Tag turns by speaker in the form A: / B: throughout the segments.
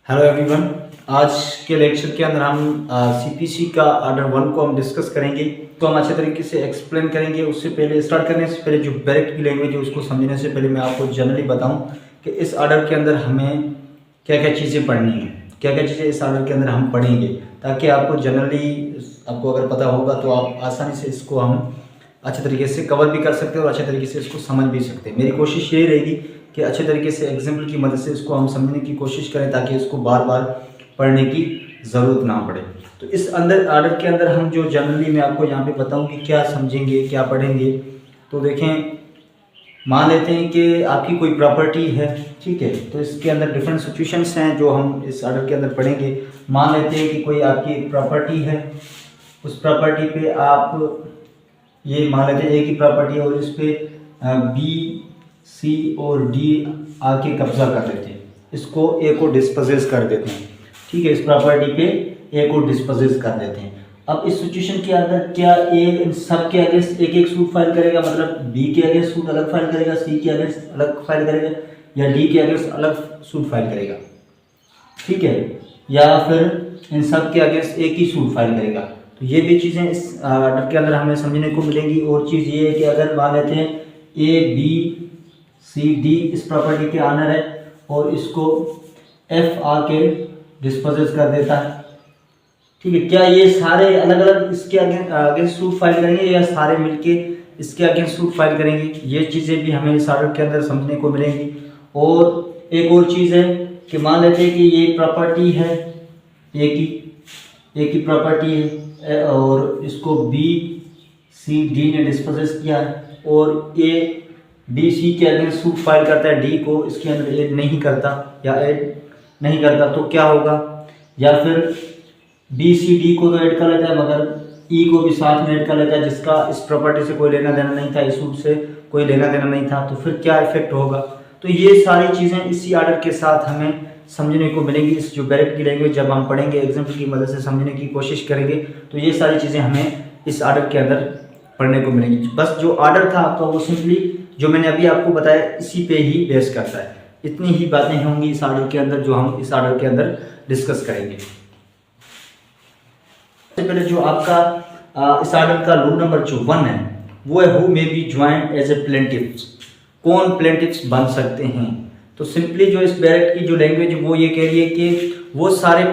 A: Hello everyone. आज के lecture के अंदर हम सीपीसी का ऑर्डर 1 को हम डिस्कस करेंगे। तो हम अच्छे तरीके से एक्सप्लेन करेंगे। उससे पहले स्टार्ट करने से पहले जो डायरेक्ट की लैंग्वेज है उसको समझने से पहले मैं आपको जनरली बताऊं कि इस ऑर्डर के अंदर हमें क्या क्या चीज़ें पढ़नी है, क्या क्या चीज़ें इस ऑर्डर के अंदर हम पढ़ेंगे, ताकि आपको जनरली आपको अगर पता होगा तो आप आसानी से इसको हम अच्छे तरीके से कवर भी कर सकते हैं और अच्छे तरीके से इसको समझ भी सकते हैं। मेरी कोशिश ये रहेगी कि अच्छे तरीके से एग्जाम्पल की मदद से इसको हम समझने की कोशिश करें ताकि इसको बार बार पढ़ने की ज़रूरत ना पड़े। तो इस अंदर ऑर्डर के अंदर हम जो जनरली मैं आपको यहाँ पे बताऊँ कि क्या समझेंगे, क्या पढ़ेंगे। तो देखें, मान लेते हैं कि आपकी कोई प्रॉपर्टी है, ठीक है। तो इसके अंदर डिफरेंट सिचुएशंस हैं जो हम इस ऑर्डर के अंदर पढ़ेंगे। मान लेते हैं कि कोई आपकी प्रॉपर्टी है, उस प्रॉपर्टी पे आप ये मान लेते हैं एक ही प्रॉपर्टी है और इस पर बी सी और डी आके कब्जा कर लेते हैं, इसको ए को डिस्पोजेस कर देते हैं, ठीक है। इस प्रॉपर्टी पे ए को डिस्पोजेस कर देते हैं। अब इस सिचुएशन के अंदर क्या ए इन सब के अगेंस्ट एक एक सूट फाइल करेगा, मतलब बी के अगेंस्ट सूट अलग फाइल करेगा, सी के अगेंस्ट अलग फाइल करेगा, या डी के अगेंस्ट अलग सूट फाइल करेगा, ठीक है, या फिर इन सब के अगेंस्ट एक ही सूट फाइल करेगा। तो ये भी चीज़ें इस ऑर्डर के अंदर हमें समझने को मिलेंगी। और चीज़ ये है कि अगर मान लेते हैं ए बी सी डी इस प्रॉपर्टी के ऑनर है और इसको एफ आके डिस्पोजेस कर देता है, ठीक है। क्या ये सारे अलग अलग इसके अगेंस्ट सूट फाइल करेंगे या सारे मिलके इसके अगेंस्ट सूट फाइल करेंगे? ये चीज़ें भी हमें इस ऑर्डर के अंदर समझने को मिलेंगी। और एक और चीज़ है कि मान लेते हैं कि ये प्रॉपर्टी है, एक ही प्रॉपर्टी है और इसको बी सी डी ने डिस्पोजेस किया है और ए डी सी के अगेंस्ट सूट फाइल करता है, डी को इसके अंदर ऐड नहीं करता या ऐड नहीं करता, तो क्या होगा? या फिर बी सी डी को तो ऐड कर लेता है मगर ई को भी साथ में ऐड कर लेता है, जिसका इस प्रॉपर्टी से कोई लेना देना नहीं था, इस सूट से कोई लेना देना नहीं था, तो फिर क्या इफेक्ट होगा? तो ये सारी चीज़ें इसी ऑर्डर के साथ हमें समझने को मिलेंगी। इस जो डायरेक्ट की लैंग्वेज जब हम पढ़ेंगे, एग्जाम्पल की मदद से समझने की कोशिश करेंगे, तो ये सारी चीज़ें हमें इस ऑर्डर के अंदर पढ़ने को मिलेंगी। बस जो ऑर्डर था आपका वो सिंपली जो मैंने अभी आपको बताया इसी पे ही बेस करता है। इतनी ही बातें होंगी इस ऑर्डर के अंदर जो हम इस ऑर्डर के अंदर डिस्कस करेंगे। सबसे पहले जो आपका इस ऑर्डर का रूल नंबर जो 1 है वो है who may be joint as a plaintiffs. कौन प्लेंटिफ्स बन सकते हैं? तो सिंपली जो इस डायरेक्ट की जो लैंग्वेज वो ये कह रही है कि वो सारे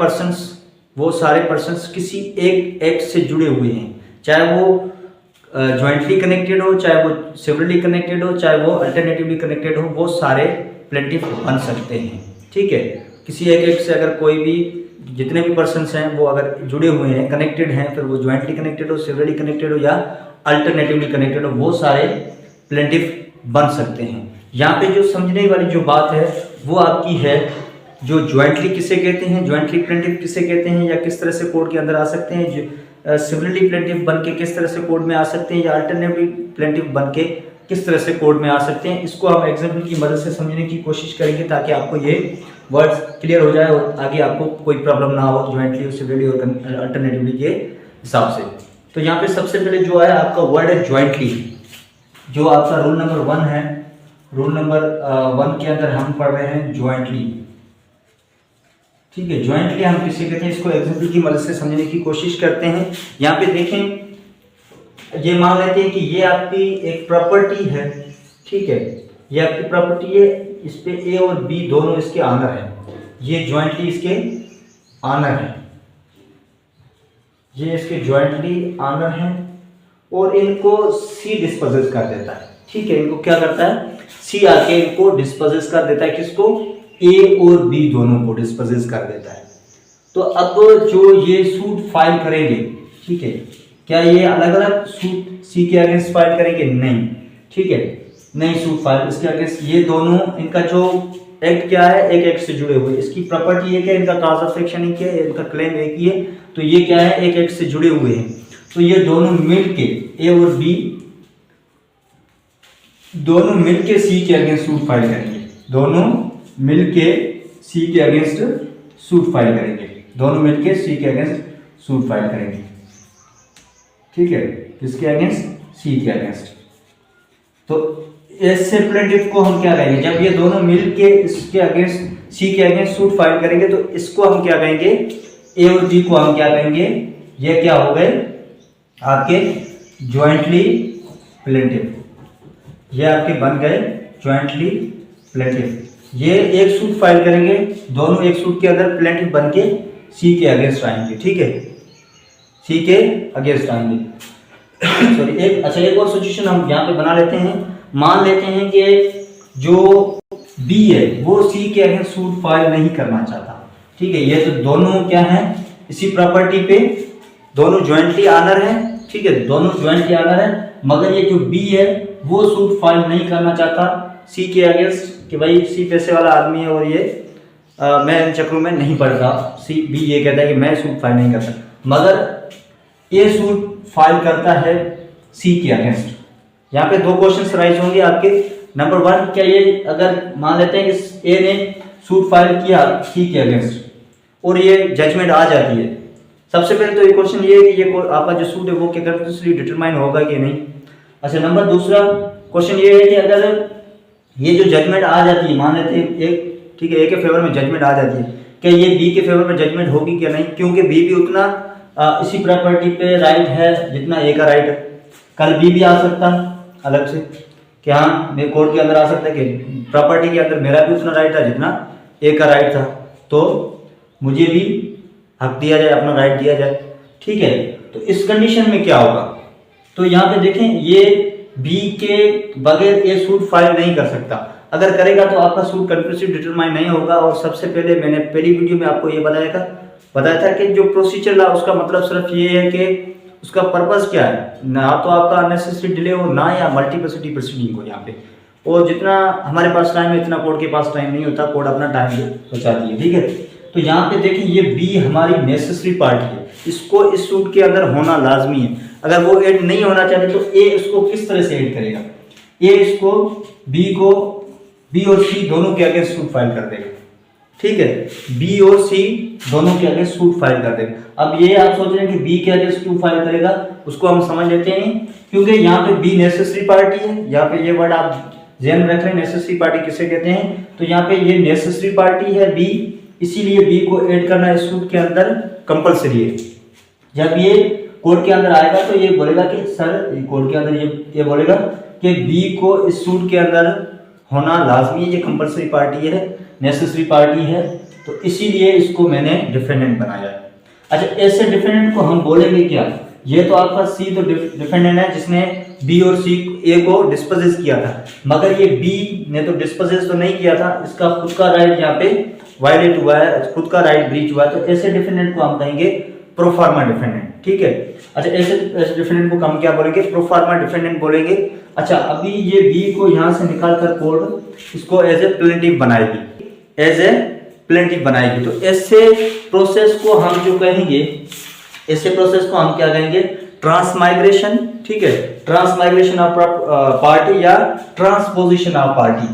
A: पर्सन्स किसी एक एक्ट से जुड़े हुए हैं, चाहे वो ज्वाइंटली कनेक्टेड हो, चाहे वो सिवरली कनेक्टेड हो, चाहे वो अल्टरनेटिवली कनेक्टेड हो, वो सारे प्लेंटिफ बन सकते हैं, ठीक है। किसी एक एक्ट से अगर कोई भी जितने भी पर्सन्स हैं वो अगर जुड़े हुए हैं, कनेक्टेड हैं, फिर वो ज्वाइंटली कनेक्टेड हो, सिवरली कनेक्टेड हो या अल्टरनेटिवली कनेक्टेड हो, वो सारे प्लेंटिफ बन सकते हैं। यहाँ पे जो समझने वाली जो बात है वो आपकी है जो ज्वाइंटली किसे कहते हैं, ज्वाइंटली प्लेंटिफ किसे कहते हैं, या किस तरह से कोड के अंदर आ सकते हैं, सिवरली प्लेंटिफ बन के किस तरह से कोड में आ सकते हैं, या अल्टरनेटिवली प्लेंटिफ बन के किस तरह से कोड में आ सकते हैं। इसको हम एग्जाम्पल की मदद से समझने की कोशिश करेंगे ताकि आपको ये वर्ड्स क्लियर हो जाए और आगे आपको कोई प्रॉब्लम ना हो ज्वाइंटली, सिवरली और अल्टरनेटिवली के हिसाब से। तो यहाँ पे सबसे पहले जो है आपका वर्ड है ज्वाइंटली, जो आपका रूल नंबर 1 है। रूल नंबर 1 के अंदर हम पढ़ रहे हैं ज्वाइंटली, ठीक है। ज्वाइंटली हम किसे कहते हैं, इसको एग्जाम्पल की मदद से समझने की कोशिश करते हैं। यहाँ पे देखें, ये मान लेते हैं कि ये आपकी एक प्रॉपर्टी है, ठीक है, ये आपकी प्रॉपर्टी है, इस पे ए और बी दोनों इसके ऑनर हैं, ये ज्वाइंटली इसके ऑनर हैं, ये इसके ज्वाइंटली ऑनर हैं और इनको सी डिस्पोजेस कर देता है, ठीक है। इनको क्या करता है, सी आके इनको डिस्पोजेस कर देता है, किसको? ए और बी दोनों को डिस्पोजेस कर देता है। तो अब जो ये सूट फाइल करेंगे, ठीक है, क्या ये अलग अलग सूट सी के अगेंस्ट फाइल करेंगे? नहीं, ठीक है, नहीं सूट फाइल इसके अगेंस्ट। ये दोनों इनका जो एक्ट क्या है, एक एक्ट से जुड़े हुए, इसकी प्रॉपर्टी एक है, इनका काज ऑफ एक्शन एक है, इनका क्लेम एक ही है, तो ये क्या है, एक एक्ट से जुड़े हुए हैं। तो ये दोनों मिलके ए और बी दोनों मिलके सी के अगेंस्ट सूट फाइल करेंगे, दोनों मिलके सी के अगेंस्ट सूट फाइल करेंगे, दोनों मिलके सी के अगेंस्ट सूट फाइल करेंगे, ठीक है, किसके अगेंस्ट? सी के अगेंस्ट। तो ऐसे प्लेंटिफ को हम क्या कहेंगे, जब ये दोनों मिल के इसके अगेंस्ट सी के अगेंस्ट सूट फाइल करेंगे तो इसको हम क्या कहेंगे, ए और बी को हम क्या कहेंगे, ये क्या हो गए आपके ज्वाइंटली प्लेंटिफ, ये आपके बन गए ज्वाइंटली प्लेंटिफ। ये एक सूट फाइल करेंगे, दोनों एक सूट के अंदर प्लेंटिफ बन के सी के अगेंस्ट आएंगे, ठीक है, सी के अगेंस्ट आएंगे। सॉरी एक और सिचुएशन हम यहाँ पे बना लेते हैं। मान लेते हैं कि जो बी है वो सी के अगेंस्ट सूट फाइल नहीं करना चाहता, ठीक है। ये तो दोनों क्या है, इसी प्रॉपर्टी पे दोनों ज्वाइंटली ऑनर है, ठीक है, दोनों ज्वाइंटली ऑनर है, मगर ये जो बी है वो सूट फाइल नहीं करना चाहता सी के अगेंस्ट, कि भाई सी पैसे वाला आदमी है और ये मैं इन चक्रों में नहीं पड़ता। सी बी ये कहता है कि मैं सूट फाइल नहीं करता, मगर ए सूट फाइल करता है सी के अगेंस्ट। यहाँ पे दो क्वेश्चन राइज होंगे आपके। नंबर वन, क्या ये अगर मान लेते हैं कि ए ने सूट फाइल किया सी के अगेंस्ट और ये जजमेंट आ जाती है, सबसे पहले तो ये क्वेश्चन ये है कि ये आपका जो सूट है वो क्या कंक्लूसिवली डिटरमाइन होगा कि नहीं। अच्छा, नंबर दूसरा क्वेश्चन ये है कि अगर ये जो जजमेंट आ जाती है, मान लेते हैं एक, ठीक है, ए के फेवर में जजमेंट आ जाती है, क्या ये बी के फेवर में जजमेंट होगी क्या नहीं, क्योंकि बी भी उतना इसी प्रॉपर्टी पे राइट है जितना ए का राइट है। कल बी भी आ सकता अलग से कि हाँ मेरे कोर्ट के अंदर आ सकता है कि प्रॉपर्टी के अंदर मेरा भी उतना राइट था जितना ए का राइट था, तो मुझे भी हक दिया जाए, अपना राइट दिया जाए, ठीक है। तो इस कंडीशन में क्या होगा, तो यहाँ पे देखें ये बी के बगैर ए सूट फाइल नहीं कर सकता, अगर करेगा तो आपका सूट कंक्लूसिव डिटरमाइन नहीं होगा। और सबसे पहले मैंने पहली वीडियो में आपको ये बताया था कि जो प्रोसीजर ला उसका मतलब सिर्फ ये है कि उसका पर्पस क्या है, ना तो आपका अननेसेसरी डिले हो ना या मल्टीप्लिसिटी प्रोसीडिंग हो यहाँ पे। और जितना हमारे पास टाइम है इतना कोर्ट के पास टाइम नहीं होता, कोर्ट अपना टाइम बचाती है, ठीक है। तो यहाँ पे देखिए ये बी हमारी नेसेसरी पार्टी है, इसको इस सूट के अंदर होना लाजमी है। अगर वो ऐड नहीं होना चाहते तो ए इसको किस तरह से ऐड करेगा, ए इसको बी और सी दोनों के अगेंस्ट सूट फाइल कर देगा, ठीक है, बी और सी दोनों के अगेंस्ट सूट फाइल कर देगा। अब ये आप सोच रहे हैं कि बी के अगेंस्ट सूट फाइल करेगा, उसको हम समझ लेते हैं, क्योंकि यहाँ पे बी नेसेसरी पार्टी है, यहाँ पे ये वर्ड आप ध्यान रख रहे हैं, नेसेसरी पार्टी किसे कहते हैं, तो यहाँ पे ये नेसेसरी पार्टी है बी, इसीलिए बी को ऐड करना इस सूट के अंदर कंपलसरी है। जब ये कोर्ट के अंदर आएगा तो ये बोलेगा कि सर, कोर्ट के अंदर ये बोलेगा कि बी को इस सूट के अंदर होना लाजमी है, ये कंपलसरी पार्टी है, नेसेसरी पार्टी है, तो इसीलिए इसको मैंने डिफेंडेंट बनाया है। अच्छा, ऐसे डिफेंडेंट को हम बोलेंगे क्या, ये तो आपका सी तो डिफेंडेंट है जिसने बी और सी ए को डिस्पोजेस किया था, मगर ये बी ने तो डिस्पोजेस तो नहीं किया था, इसका खुद का राइट यहाँ पे वायलेट हुआ है, खुद का राइट ब्रीच हुआ है, तो ऐसे डिफेंडेंट को हम कहेंगे प्रोफार्मा डिफेंडेंट, ठीक है। अच्छा, ऐसे डिफेंडेंट को हम क्या बोलेंगे, प्रोफार्मा डिफेंडेंट बोलेंगे। अच्छा, अभी ये बी को यहाँ से निकाल कर कोर्ट इसको एज ए प्लेंटिफ बनाएगी, तो ऐसे प्रोसेस को हम जो कहेंगे, ऐसे प्रोसेस को हम क्या कहेंगे, ट्रांसमाइग्रेशन, ठीक है, ट्रांसमाइग्रेशन ऑफ पार्टी या ट्रांसपोजिशन ऑफ पार्टी।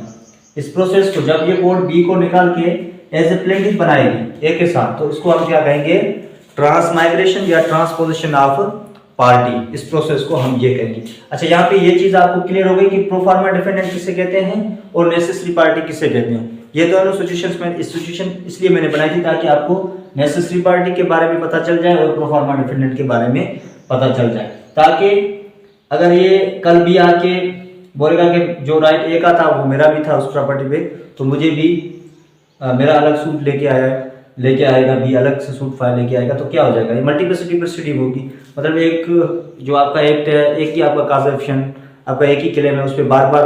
A: इस प्रोसेस को जब ये कोर्ट बी को निकाल के एज ए प्लेंटिफ बनाएगी ए के साथ, तो इसको हम क्या कहेंगे, ट्रांसमाइग्रेशन या ट्रांसपोजिशन ऑफ पार्टी, इस प्रोसेस को हम ये कहेंगे। अच्छा, यहाँ पे ये चीज आपको क्लियर हो गई कि प्रोफार्मा डिफेंडेंट किसे कहते हैं और नेसेसरी पार्टी किसे कहते हैं। ये दोनों सिचुएशंस में इस सिचुएशन इसलिए मैंने बनाई थी ताकि आपको नेसेसरी पार्टी के बारे में पता चल जाए और प्रोफार्मा डिफेंडेंट के बारे में पता चल जाए, ताकि अगर ये कल भी आके बोलेगा कि जो राइट ए का था वो मेरा भी था उस प्रॉपर्टी पे, तो मुझे भी मेरा अलग सूट लेके आएगा, बी अलग से सूट फाइल लेके आएगा, तो क्या हो जाएगा, ये मल्टीप्लिसिटी प्रोसीडिंग होगी। मतलब एक जो आपका एक्ट है, एक ही आपका काज ऑप्शन, आपका एक ही क्लेम है, उस पर बार बार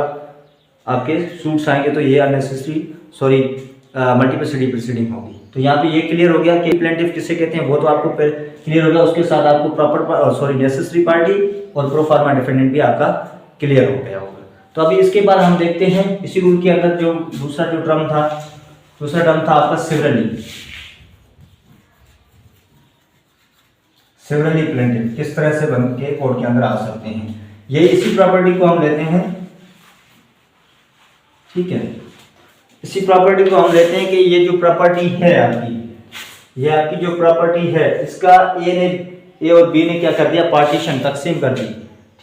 A: आपके सूट्स आएंगे, तो ये अननेसेसरी मल्टीप्लिसिटी प्रोसीडिंग होगी। तो यहाँ पे ये क्लियर हो गया कि प्लेंटिफ किसे कहते हैं, वो तो आपको क्लियर हो गया। उसके साथ आपको नेसेसरी पार्टी और प्रोफार्मा डिफेंडेंट भी आपका क्लियर हो गया होगा। तो अभी इसके बाद हम देखते हैं इसी रूल के अंदर जो दूसरा टर्म था आपका सिवरली प्लेंटिफ किस तरह से बन के कोर्ट के अंदर आ सकते हैं। ये इसी प्रॉपर्टी को हम लेते हैं, ठीक है, इसी प्रॉपर्टी को हम लेते हैं कि ये जो प्रॉपर्टी है आपकी, ये आपकी जो प्रॉपर्टी है, इसका ए और बी ने क्या कर दिया, पार्टीशन, तकसीम कर दी।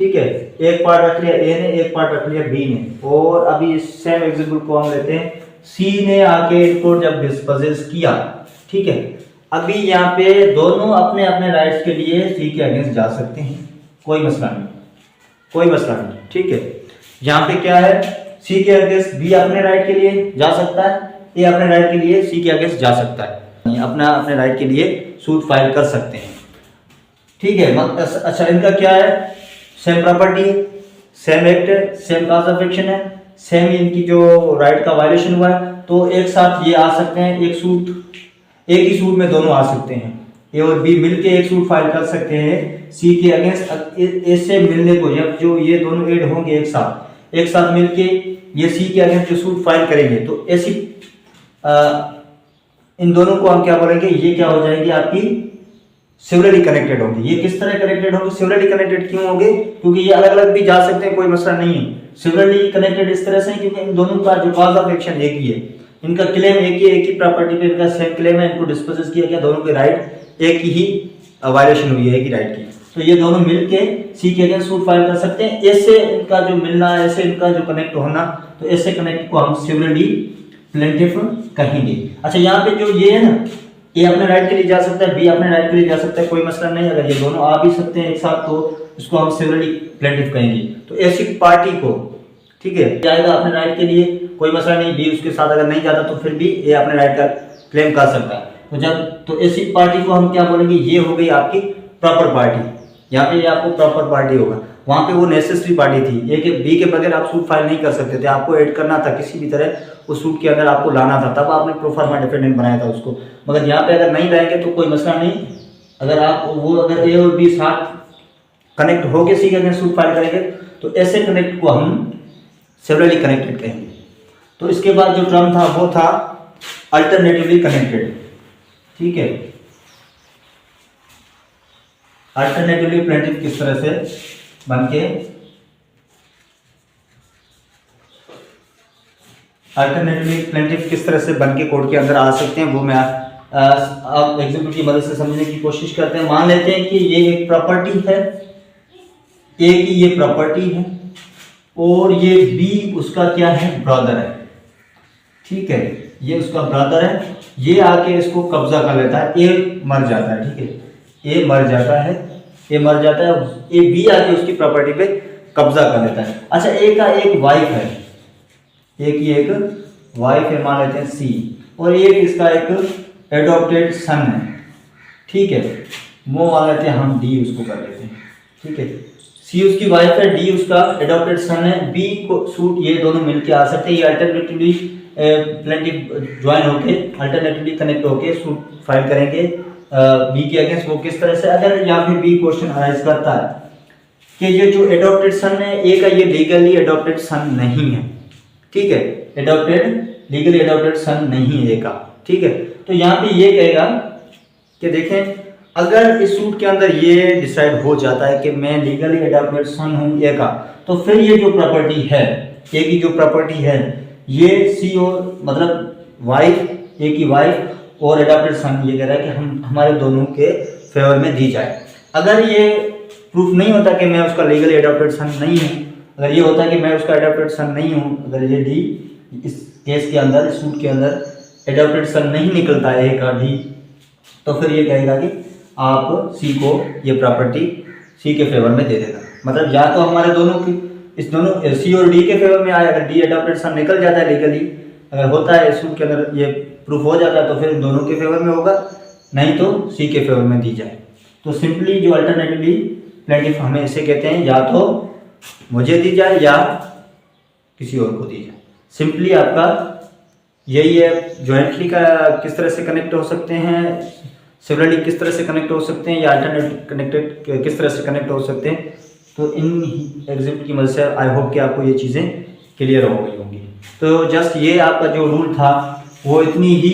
A: ठीक है, एक पार्ट रख लिया ए ने, एक पार्ट रख लिया बी ने, और अभी इस सेम एग्जांपल को हम लेते हैं, सी ने आके इनको जब डिस्पोजेस किया, ठीक है, अभी यहाँ पे दोनों अपने अपने राइट्स के लिए सी के अगेंस्ट जा सकते हैं, कोई मसला नहीं, कोई मसला नहीं, ठीक है। यहाँ पे क्या है, सी के अगेंस्ट बी अपने राइट के लिए जा सकता है, ए अपने राइट के लिए सी के अगेंस्ट जा सकता है, अपना अपने राइट के लिए सूट फाइल कर सकते हैं, ठीक है। अच्छा, इनका क्या है, सेम प्रॉपर्टी है, सेम एक्ट है, सेम कॉज ऑफ एक्शन है, सेम इनकी जो राइट का वायलेशन हुआ है, तो एक साथ ये आ सकते हैं, एक ही सूट में दोनों आ सकते हैं, ए और बी मिलके एक सूट फाइल कर सकते हैं सी के अगेंस्ट। इससे मिलने को जब जो ये दोनों ऐड होंगे एक साथ मिलके ये सी के अगेंस्ट जो सूट फाइल करेंगे, तो ऐसी इन दोनों को हम क्या बोलेंगे, ये क्या हो जाएगी आपकी सिवरली कनेक्टेड होंगे। ये किस तरह कनेक्टेड होंगे, सिवरली कनेक्टेड क्यों होंगे, क्योंकि ये अलग अलग भी जा सकते हैं, कोई मसला नहीं है। सिवरली कनेक्टेड इस तरह से क्योंकि इन दोनों का जो कॉज ऑफ एक्शन एक ही है, इनका क्लेम एक ही प्रॉपर्टी पे इनका सेम क्लेम है, इनको डिस्पोजेस किया गया, दोनों के राइट एक ही वायलेशन हुई है एक ही राइट की, तो ये दोनों मिलके सी के अगेंस्ट सूट फाइल कर सकते हैं। ऐसे इनका जो मिलना, ऐसे इनका जो कनेक्ट होना, तो ऐसे कनेक्ट को हम सिवरली प्लेंटिफ कहेंगे। अच्छा, यहाँ पे जो ये है ना, ए अपने राइट के लिए जा सकता है, बी अपने राइट के लिए जा सकता है, कोई मसला नहीं। अगर ये दोनों आ भी सकते हैं एक साथ, तो इसको हम सिवरली प्लेंटिफ कहेंगे। तो ऐसी पार्टी को, ठीक है, जाएगा अपने राइट के लिए, कोई मसला नहीं, बी उसके साथ अगर नहीं जाता तो फिर भी ए अपने राइट का क्लेम कर सकता है। तो ऐसी पार्टी को हम क्या बोलेंगे, ये हो गई आपकी प्रॉपर पार्टी। यहाँ पे ये आपको प्रॉपर पार्टी होगा, वहां पे वो नेसेसरी पार्टी थी, ए के बी के बगैर आप सूट फाइल नहीं कर सकते थे, आपको ऐड करना था किसी भी तरह, उस सूट के अंदर आपको लाना था, तब आपने प्रोफार्मा डिफेंडेंट बनाया था उसको। मगर यहाँ पे अगर नहीं लाएंगे तो कोई मसला नहीं, अगर अगर ए और बी साथ कनेक्ट होके सी के अगेंस्ट सूट फाइल करेंगे, तो ऐसे कनेक्ट को हम सिवरली कनेक्टेड कहेंगे। तो इसके बाद जो टर्म था वो था अल्टरनेटिवली कनेक्टेड, ठीक है। अल्टरनेटिवली प्लेंटिफ किस तरह से बनके, अल्टरनेटिवली प्लेंटिफ किस तरह से बनके कोर्ट के अंदर आ सकते हैं, वो मैं आप एग्जाम्पल की मदद से समझने की कोशिश करते हैं। मान लेते हैं कि ये एक प्रॉपर्टी है, ए की ये प्रॉपर्टी है, और ये बी उसका क्या है, ब्रदर है, ठीक है, ये उसका ब्रदर है। ये आके इसको कब्जा कर लेता है, ए मर जाता है, ठीक है, ए मर जाता है, ए बी आके उसकी प्रॉपर्टी पे कब्जा कर लेता है। अच्छा, ए का एक वाइफ है, ए की एक वाइफ है, मान लेते हैं सी, और एक इसका एक एडॉप्टेड सन है, ठीक है, वो मान लेते हैं हम डी उसको कर लेते हैं, ठीक है। सी उसकी वाइफ है, डी उसका एडॉप्टेड सन है, बी को सूट ये दोनों मिलके आ सकते हैं, ये अल्टरनेटिवली प्लेंटिफ ज्वाइन होके अल्टरनेटिवली कनेक्ट होके सूट फाइल करेंगे बी के अगेंस्ट। वो किस तरह से, अगर यहाँ पे बी क्वेश्चन अराइज करता है कि ये जो एडॉप्टेड सन है, ए का ये लीगली एडॉप्टेड सन नहीं है, ठीक है, लीगली एडॉप्टेड सन नहीं है ए का, ठीक है। तो यहाँ पे ये कहेगा कि देखें, अगर इस सूट के अंदर ये डिसाइड हो जाता है कि मैं लीगली एडॉप्टेड सन हूँ ए का, तो फिर ये जो प्रॉपर्टी है, ए की जो प्रॉपर्टी है, ये सी और मतलब वाइफ, ए की वाइफ और एडॉप्टेड सन, ये कह रहा है कि हम हमारे दोनों के फेवर में दी जाए। अगर ये प्रूफ नहीं होता कि मैं उसका लीगली एडॉप्टेड सन नहीं हूँ, अगर ये होता कि मैं उसका एडॉप्टेड सन नहीं हूँ, अगर ये डी इस केस के अंदर, इस सूट के अंदर एडॉप्टेड सन नहीं निकलता है ए का डी, तो फिर ये कहेगा कि आप सी को ये प्रॉपर्टी सी के फेवर में दे देना। मतलब या तो हमारे दोनों की, इस दोनों सी और डी के फेवर में आए, अगर डी एडॉप्टेड सन निकल जाता है लीगली, अगर होता है इस सूट के अंदर ये प्रूफ हो जाता है, तो फिर इन दोनों के फेवर में होगा, नहीं तो सी के फेवर में दी जाए। तो सिंपली जो अल्टरनेटिवली प्लेंटिफ हमें इसे कहते हैं, या तो मुझे दी जाए या किसी और को दी जाए। सिंपली आपका यही है, ज्वाइंटली का किस तरह से कनेक्ट हो सकते हैं, सिवरली किस तरह से कनेक्ट हो सकते हैं, या अल्टरनेट कनेक्टेड किस तरह से कनेक्ट हो सकते हैं। तो इन एग्जाम्पल की मदद से आई होप कि आपको ये चीज़ें क्लियर हो गई होंगी। तो जस्ट ये आपका जो रूल था वो इतनी ही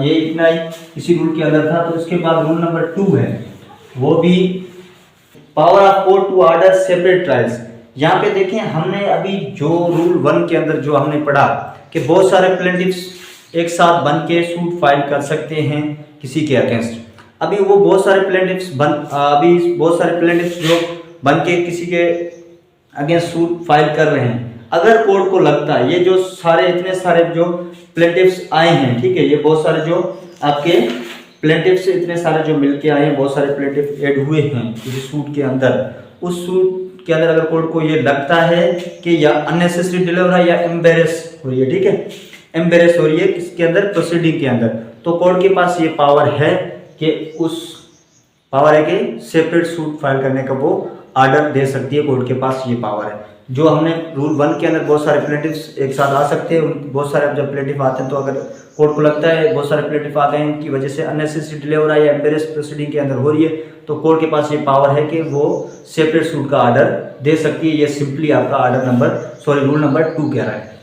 A: ये इतना ही इसी रूल के अंदर था। तो इसके बाद रूल नंबर 2 है, वो भी power of court to order separate trials. यहाँ पे देखें, हमने अभी जो रूल 1 के अंदर जो हमने पढ़ा कि बहुत सारे प्लेंटिफ्स एक साथ बन के सूट फाइल कर सकते हैं किसी के अगेंस्ट। अभी बहुत सारे प्लेंटिफ्स जो बन के किसी के अगेंस्ट सूट फाइल कर रहे हैं, अगर कोर्ट को लगता है ये जो सारे इतने सारे जो प्लेंटिफ्स आए हैं, ठीक है, ये बहुत सारे जो आपके प्लेंटिफ्स इतने सारे जो मिलके आए हैं, बहुत सारे प्लेंटिफ ऐड हुए हैं इस सूट के अंदर, उस सूट के अंदर अगर कोर्ट को ये लगता है कि या अननेसेसरी डिले हो रहा है या एम्बेरस हो रही है, ठीक है, एम्बेरस हो रही है किसके अंदर, प्रोसीडिंग के अंदर, तो कोर्ट के पास ये पावर है कि उस पावर है कि सेपरेट सूट फाइल करने का वो ऑर्डर दे सकती है, कोर्ट के पास ये पावर है। जो हमने रूल 1 के अंदर बहुत सारे प्लेंटिफ्स एक साथ आ सकते हैं, बहुत सारे जब प्लेंटिफ आते हैं तो अगर कोर्ट को लगता है बहुत सारे प्लेंटिफ आ गए हैं इनकी वजह से अननेसेसरी डिले हो रहा है या एम्बेरस प्रोसीडिंग के अंदर हो रही है, तो कोर्ट के पास ये पावर है कि वो सेपरेट सूट का ऑर्डर दे सकती है। ये सिंपली आपका रूल नंबर 2 कह रहा है।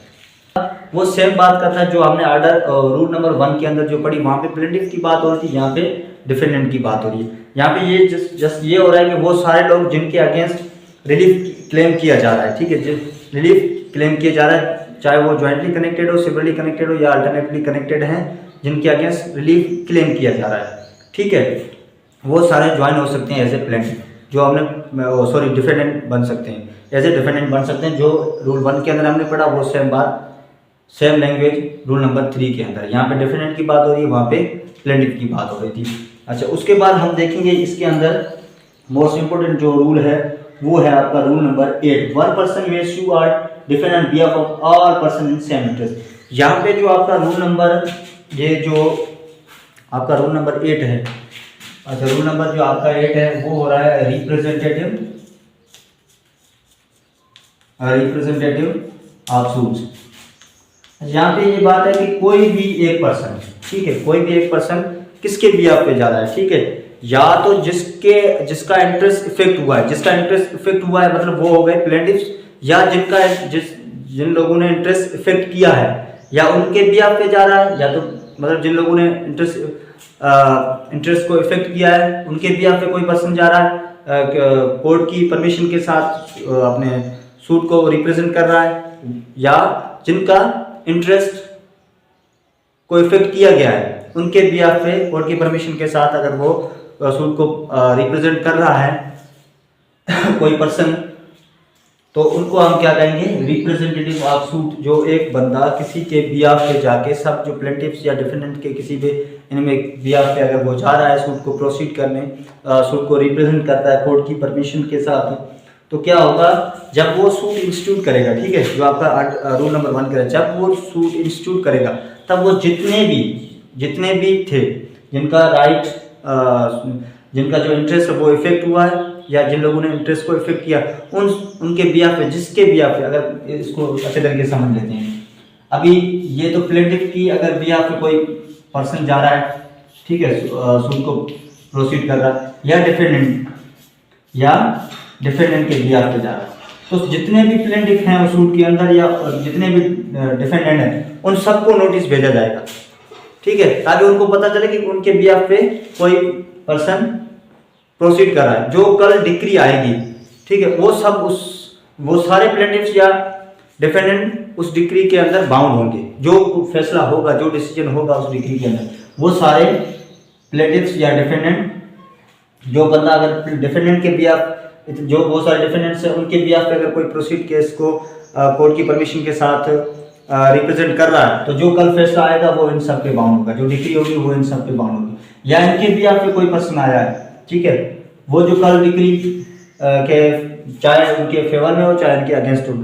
A: वो सेम बात करता है जो हमने रूल नंबर 1 के अंदर जो पढ़ी, वहाँ पे प्लेंटिफ की बात हो रही थी, यहाँ पे डिफेंडेंट की बात हो रही है। यहाँ पे ये जस्ट ये हो रहा है कि वो सारे लोग जिनके अगेंस्ट रिलीफ क्लेम किया जा रहा है, ठीक है, रिलीफ क्लेम किया जा रहा है, चाहे वो ज्वाइंटली कनेक्टेड हो, सिवरली कनेक्टेड हो या अल्टरनेटली कनेक्टेड हैं, जिनके अगेंस्ट रिलीफ क्लेम किया जा रहा है, ठीक है, वो सारे ज्वाइन हो सकते हैं एज ए प्लेंटिफ, जो हमने डिफेंडेंट बन सकते हैं, एज ए डिफेंडेंट बन सकते हैं। जो रूल 1 के अंदर हमने पढ़ा वो सेम बात, सेम लैंग्वेज रूल नंबर 3 के अंदर, यहाँ पे डिफेंडेंट की बात हो रही है, वहाँ पे प्लेंटिफ की बात हो रही थी। अच्छा, उसके बाद हम देखेंगे इसके अंदर मोस्ट इंपोर्टेंट जो रूल है वो है आपका rule number 8, 1 person may sue or defend on behalf of all person in same interest. यहाँ पे जो आपका रूल नंबर, ये जो आपका रूल नंबर 8 है, अच्छा, रूल नंबर जो आपका 8 है वो हो रहा है रिप्रेजेंटेटिव ऑफ सूट्स। यहाँ पे ये बात है कि कोई भी एक पर्सन, ठीक है, कोई भी एक पर्सन किसके बिहाफ पे जा रहा है, ठीक है, या तो जिसका इंटरेस्ट इफेक्ट हुआ है, मतलब वो हो गए प्लेंटिफ्स, या जिन लोगों ने इंटरेस्ट इफेक्ट किया है या उनके बिहाफ पे जा रहा है, या तो मतलब जिन लोगों ने इंटरेस्ट को इफेक्ट किया है उनके बिहाफ पे कोई पर्सन जा रहा है, कोर्ट की परमिशन के साथ अपने सूट को रिप्रेजेंट कर रहा है, या जिनका इंटरेस्ट को इफेक्ट किया गया है उनके बिहाफ पे कोर्ट की परमिशन के साथ अगर वो सूट को रिप्रेजेंट कर रहा है कोई पर्सन, तो उनको हम क्या कहेंगे, रिप्रेजेंटेटिव ऑफ सूट। जो एक बंदा किसी के बिहाफ पे जाके, सब जो प्लेंटिफ्स या डिफेंडेंट के किसी भी इनमें बिहाफ पे अगर वो जा रहा है सूट को प्रोसीड करने, सूट को रिप्रेजेंट करता है कोर्ट की परमिशन के साथ, तो क्या होगा, जब वो सूट इंस्टीट्यूट करेगा, ठीक है, जो आपका रूल नंबर 1 करेगा, जब वो सूट इंस्टीट्यूट करेगा तब वो जितने भी थे जिनका राइट, जिनका जो इंटरेस्ट है वो इफेक्ट हुआ है या जिन लोगों ने इंटरेस्ट को इफेक्ट किया, उनके बिहाफ पे, जिसके बिहाफ पे, अगर इसको अच्छे तरीके से समझ लेते हैं, अभी ये तो प्लेंटिफ की अगर बिहाफ पे कोई पर्सन जा रहा है, ठीक है, सूट को प्रोसीड कर रहा है, या डिफेंडेंट के बिहाफ पे जा रहा है, तो जितने भी प्लेंटिफ हैं उस सूट के अंदर या जितने भी डिफेंडेंट हैं उन सबको नोटिस भेजा जाएगा, ठीक है, ताकि उनको पता चले कि उनके बिहाफ पे कोई पर्सन प्रोसीड कर रहा है। जो कल डिक्री आएगी, ठीक है, वो सारे प्लेंटिफ्स या डिफेंडेंट उस डिक्री के अंदर बाउंड होंगे, जो फैसला होगा, जो डिसीजन होगा उस डिक्री के अंदर, वो सारे प्लेंटिफ्स या डिफेंडेंट, जो बंदा अगर डिफेंडेंट के बिहाफ, जो बहुत सारे डिफेंडेंट्स हैं उनके बिहाफ पे अगर कोई प्रोसीड केस को कोर्ट की परमिशन के साथ रिप्रेजेंट कर रहा है, तो जो कल फैसला आएगा वो इन सब पे बाउंड होगा, जो डिक्री होगी वो इन सब पे बाउंड होगी। या इनके बिहाफ पे कोई पर्सन आया है, ठीक है, वो जो कल डिक्री के चाहे उनके फेवर में हो चाहे इनके अगेंस्ट हो,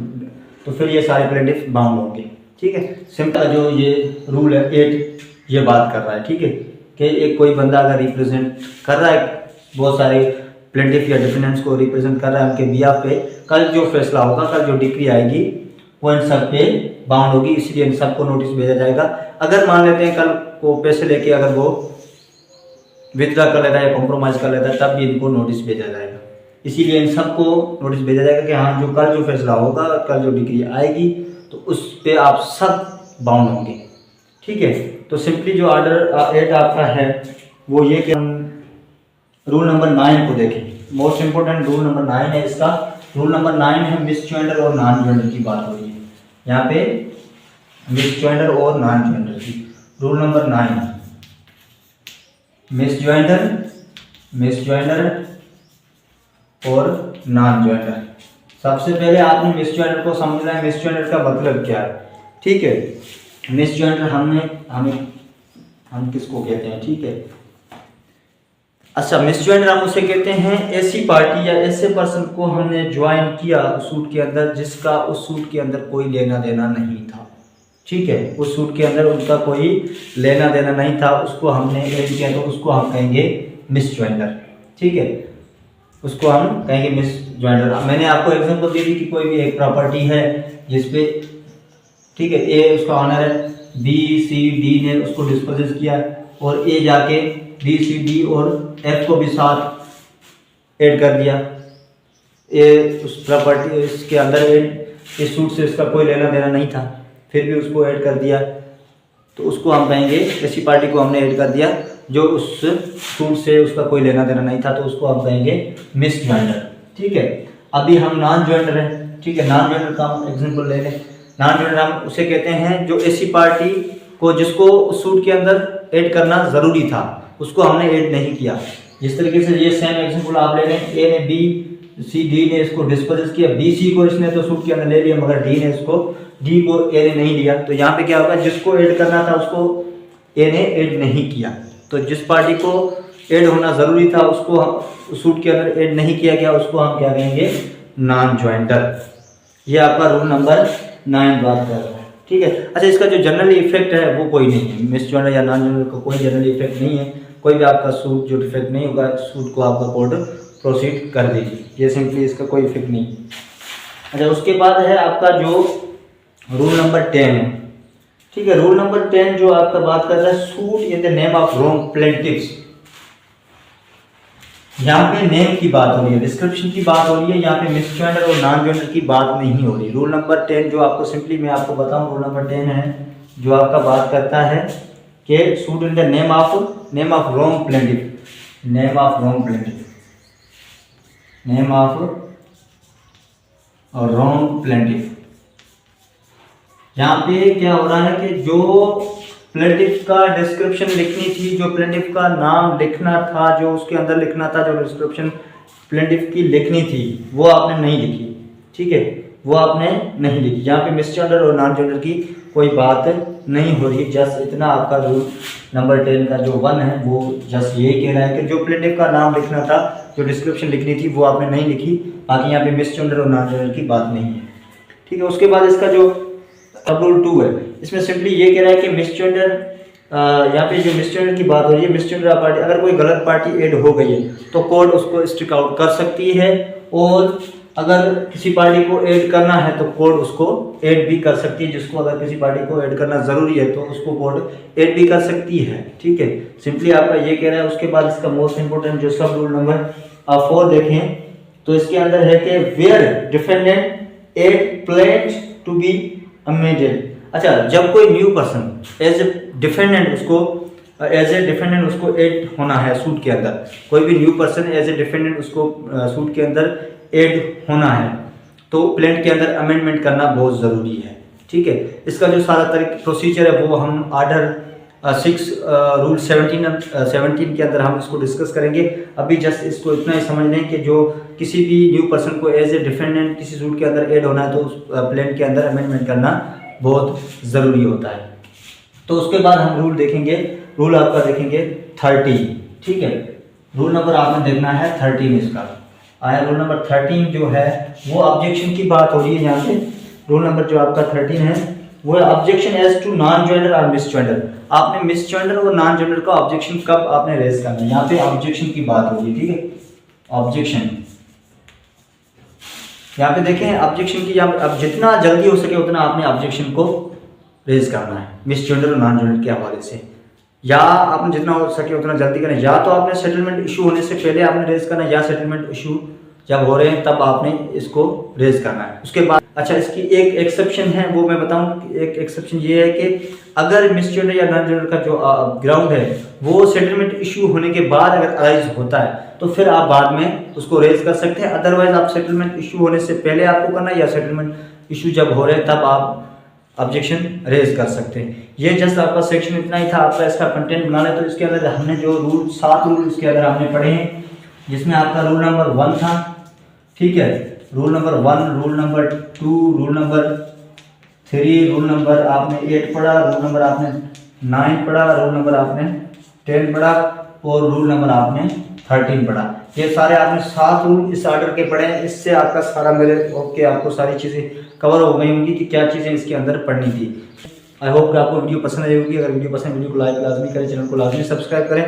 A: तो फिर ये सारे प्लेंटिफ बाउंड होंगे, ठीक है। सिंपल जो ये रूल है 8 ये बात कर रहा है, ठीक है, कि एक कोई बंदा अगर रिप्रेजेंट कर रहा है, बहुत सारे प्लेंटिफ या डिफेंडेंट्स को रिप्रेजेंट कर रहा है उनके बिहाफ पे, कल जो फैसला होगा, कल जो डिक्री आएगी वो इन सब पे बाउंड होगी, इसलिए इन सबको नोटिस भेजा जाएगा। अगर मान लेते हैं कल को पैसे लेके अगर वो विथड्रॉ कर लेता है या कॉम्प्रोमाइज कर लेता है, तब भी इनको नोटिस भेजा जाएगा, इसीलिए इन सबको नोटिस भेजा जाएगा कि हाँ, जो कल जो फैसला होगा, कल जो डिक्री आएगी, तो उस पे आप सब बाउंड होंगे, ठीक है। तो सिंपली जो ऑर्डर 8 आपका है वो ये कि हम रूल नंबर 9 को देखें। मोस्ट इंपोर्टेंट रूल नंबर 9 है इसका। रूल नंबर 9 है मिसजॉइंडर और नॉन जॉइंडर की बात हो रही है यहाँ पे, मिसजॉइंडर और नॉन जॉइंडर की। रूल नंबर 9, मिसजॉइंडर और नॉन ज्वाइंटर। सबसे पहले आपने मिस ज्वाइंटर को समझना है, मिस ज्वाइंटर का मतलब क्या है। ठीक है, मिस ज्वाइंटर हम किसको कहते हैं, ठीक है। अच्छा, मिस ज्वाइंटर हम उसे कहते हैं ऐसी पार्टी या ऐसे पर्सन को हमने ज्वाइन किया उस सूट के अंदर जिसका उस सूट के अंदर कोई लेना देना नहीं था। ठीक है, उस सूट के अंदर उनका कोई लेना देना नहीं था, उसको हमने ऐड किया तो उसको हम कहेंगे मिस ज्वाइंटर। ठीक है, उसको हम कहेंगे मिस ज्वाइंटर। मैंने आपको एग्जांपल दे दी कि कोई भी एक प्रॉपर्टी है जिसपे, ठीक है, ए उसका ऑनर है, बी सी डी ने उसको डिस्पोजेस किया और ए जाके बी सी डी और एफ को भी साथ ऐड कर दिया। ए उस प्रॉपर्टी इसके अंदर इस सूट से इसका कोई लेना देना नहीं था, फिर भी उसको ऐड कर दिया, तो उसको हम कहेंगे, ऐसी पार्टी को हमने ऐड कर दिया जो उस सूट से उसका कोई लेना देना नहीं था, तो उसको हम कहेंगे मिस ज्वाइंटर। ठीक है, अभी हम नॉन ज्वाइंटर हैं। ठीक है, नॉन ज्वाइंटर का हम एग्जांपल ले लें। नॉन ज्वाइंटर हम उसे कहते हैं जो ऐसी पार्टी को जिसको उस सूट के अंदर ऐड करना ज़रूरी था उसको हमने ऐड नहीं किया। जिस तरीके से ये सेम एग्जांपल आप ले लें, ए ने बी सी डी ने इसको डिस्पोज किया, बी सी को इसने तो सूट के अंदर ले लिया मगर डी ने इसको डी को ए ने नहीं लिया, तो यहाँ पे क्या होगा, जिसको ऐड करना था उसको ए ने ऐड नहीं किया। तो जिस पार्टी को ऐड होना ज़रूरी था उसको सूट के अंदर ऐड नहीं किया गया, उसको हम क्या कहेंगे, नॉन ज्वाइंटर। ये आपका रूल नंबर 9 बात कर रहा है। ठीक है, अच्छा, इसका जो जनरल इफेक्ट है वो कोई नहीं है, मिस ज्वाइंटर या नॉन ज्वाइंटर का कोई जनरल इफेक्ट नहीं है, कोई भी आपका सूट जो डिफेक्ट नहीं होगा, सूट को आपका कोर्ट प्रोसीड कर दीजिए, ये सिंपली इसका कोई इफेक्ट नहीं। अच्छा, उसके बाद है आपका जो रूल नंबर 10 है। ठीक है, रूल नंबर 10 जो आपका बात कर रहा है suit in the name of wrong plaintiffs. यहाँ पे नेम की बात हो रही है, डिस्क्रिप्शन की बात हो रही है, यहाँ पे मिस ज्वाइंटर और नॉन ज्वाइंटर की बात नहीं हो रही। रूल नंबर 10 जो आपको सिंपली मैं आपको बताऊं, रूल नंबर 10 है जो आपका बात करता है कि suit in the name of wrong plaintiff, name of wrong plaintiff, name of wrong plaintiff. यहाँ पे क्या हो रहा है कि जो प्लेंटिफ का डिस्क्रिप्शन लिखनी थी, जो प्लेंटिफ का नाम लिखना था, जो उसके अंदर लिखना था, जो डिस्क्रिप्शन प्लेंटिफ की लिखनी थी वो आपने नहीं लिखी। ठीक है, वो आपने नहीं लिखी। यहाँ पे मिस ज्वाइंटर और नॉन ज्वाइंटर की कोई बात नहीं हो रही, जस्ट इतना आपका रूल नंबर 10 का जो 1 है वो जस्ट ये कह रहा है कि जो प्लेंटिफ का नाम लिखना था, जो डिस्क्रिप्शन लिखनी थी वो आपने नहीं लिखी। बाकी यहाँ पे मिस ज्वाइंटर और नॉन ज्वाइंटर की बात नहीं है। ठीक है, उसके बाद इसका जो अब रूल 2 है, इसमें सिंपली ये कह रहा है कि मिस ज्वाइंटर, यहाँ पे जो मिस ज्वाइंटर की बात हो रही है, मिस ज्वाइंटर पार्टी अगर कोई गलत पार्टी ऐड हो गई है तो कोर्ट उसको स्ट्रिक आउट कर सकती है, और अगर किसी पार्टी को ऐड करना है तो कोर्ट उसको ऐड भी कर सकती है। जिसको अगर किसी पार्टी को ऐड करना ज़रूरी है तो उसको कोर्ट ऐड भी कर सकती है। ठीक है, सिंपली आपका ये कह रहा है। उसके बाद इसका मोस्ट इंपोर्टेंट जो सब रूल नंबर 4 देखें तो इसके अंदर है कि where defendant add plaint to be amended. अच्छा, जब कोई new person as a defendant उसको ऐड होना है सूट के अंदर, कोई भी new person as a defendant उसको सूट के अंदर ऐड होना है तो प्लेंट के अंदर अमेंडमेंट करना बहुत ज़रूरी है। ठीक है, इसका जो सारा प्रोसीजर है वो हम आर्डर 6 रूल 17 के अंदर हम इसको डिस्कस करेंगे। अभी जस्ट इसको इतना ही समझ लें कि जो किसी भी न्यू पर्सन को एज ए डिफेंडेंट किसी सूट के अंदर ऐड होना है तो उस प्लेंट के अंदर अमेंडमेंट करना बहुत ज़रूरी होता है। तो उसके बाद हम रूल देखेंगे, रूल आपका देखेंगे 30। ठीक है, रूल नंबर आपने देखना है 13 इसका आया। रूल नंबर 13 जो है वो ऑब्जेक्शन की बात हो रही है। यहाँ पे रूल नंबर जो आपका 13 है वो है objection as to non joinder और मिस ज्वाइंटर। आपने मिस ज्वाइंटर और नॉन ज्वाइंटर का ऑब्जेक्शन कब आपने रेज करना है, यहाँ पे ऑब्जेक्शन की बात हो रही है। ठीक है, ऑब्जेक्शन यहाँ पे देखें, ऑब्जेक्शन की अब जितना जल्दी हो सके उतना आपने ऑब्जेक्शन को रेज करना है मिस ज्वाइंटर और नॉन ज्वाइंटर के हवाले से, या आपने जितना हो सके उतना जल्दी करना है। या तो आपने सेटलमेंट इशू होने से पहले आपने रेज करना है, या सेटलमेंट इशू जब हो रहे हैं तब आपने इसको रेज करना है। उसके बाद अच्छा, इसकी एक एक्सेप्शन है वो मैं बताऊं। एक एक्सेप्शन ये है कि अगर मिस ज्वाइंटर या नॉन ज्वाइंटर का जो ग्राउंड है वो सेटलमेंट इशू होने के बाद अगर अराइज होता है तो फिर आप बाद में उसको रेज कर सकते हैं। अदरवाइज आप सेटलमेंट इशू होने से पहले आपको करना है, या सेटलमेंट इशू जब हो रहे हैं तब आप ऑब्जेक्शन रेज कर सकते हैं। ये जस्ट आपका सेक्शन इतना ही था। आपका इसका कंटेंट बनाना है तो इसके अंदर हमने जो रूल 7 रूल इसके अंदर हमने पढ़े हैं, जिसमें आपका रूल नंबर 1 था ठीक है। Rule number 1, rule number 2, rule number 3, rule number आपने 8 पढ़ा, रूल नंबर आपने 9 पढ़ा, रूल नंबर आपने 10 पढ़ा और रूल नंबर आपने 13 पढ़ा। ये सारे आपने 7 रूल इस ऑर्डर के पढ़े हैं। इससे आपका सारा मेरे ओके, आपको सारी चीज़ें कवर हो गई होंगी कि क्या चीज़ें इसके अंदर पढ़नी थी। आई होप कि आपको वीडियो पसंद आई होगी। अगर वीडियो पसंद है वीडियो को लाइक लाजमी करें, चैनल को लाजमी सब्सक्राइब करें।